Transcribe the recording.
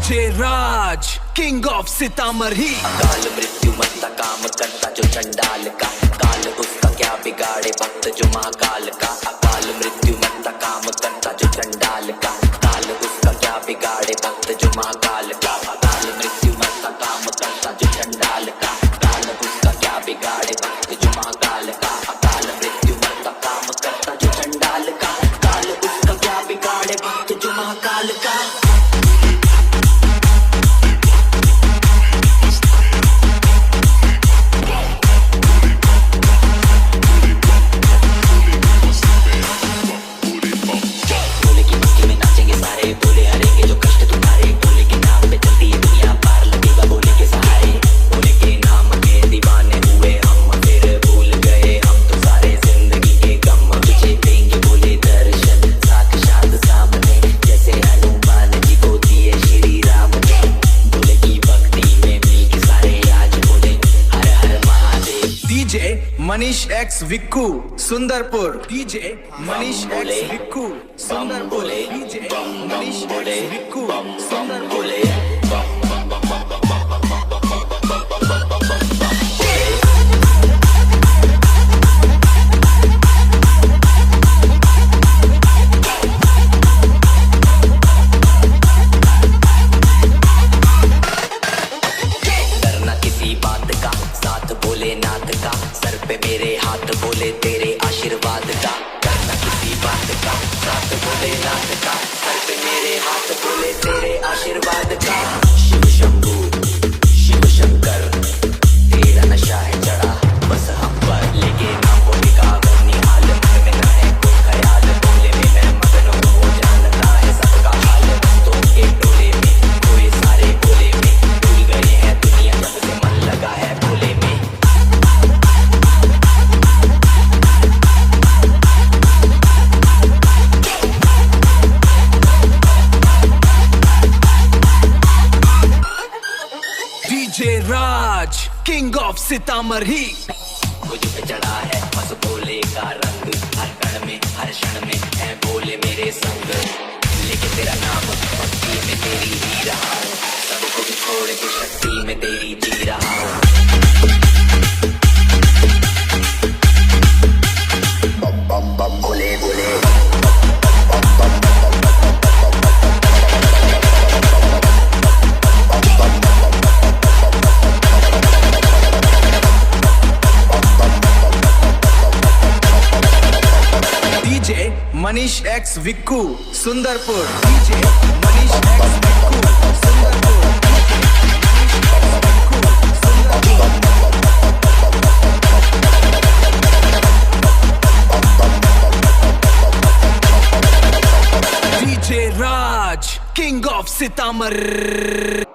DJ Raj king of Sitamarhi. काल मृत्यु मत्ता काम करता जो चंडाल का, काल उसका क्या बिगाड़े भक्त जो महाकाल का। काल मृत्यु मत्ता काम करता जो चंडाल का, काल उसका क्या बिगाड़े भक्त जो महाकाल का। काल मृत्यु मत्ता काम करता जो चंडाल का, काल उसका क्या बिगाड़े भक्त जो महाकाल का। काल मृत्यु मत्ता काम करता जो चंडाल का, काल उसका क्या बिगाड़े भक्त जो महाकाल का। Manish x Vikku Sundarpur. DJ Manish x Vikku Sundarpur. DJ Manish x Vikku Sundarpur. Bholenath का सर पे मेरे हाथ बोले तेरे आशीर्वाद का। करना किसी बात का साथ भोलेनाथ का, सर पे मेरे हाथ बोले तेरे आशीर्वाद का। शिव शंभू शिव शंकर तेरा नशा है चढ़ा बस हम पर, लेके ना बोले का निहाल मन में ना है कोई ख्याल। बोले में मैं मगन हूँ वो जानता है सबका हाल। तो के टोले में कोई सारे बोले में भूल गए हैं दुनिया जब से मन लगा है भोले में। DJ Raj king of Sitamarhi. मुझ पे चढ़ा है बस भोले का रंग, हर कण में हर क्षण में है भोले मेरे संग। लेके तेरा नाम भक्ति में तेरी जी रहा हूँ, सब कुछ छोड़ के शक्ति में तेरी जी रहा हूँ। बम बम Bhole Bhole Manish x Vikku Sundarpur. DJ Manish x Vikku Sundarpur. DJ Raj king of Sitamarhi.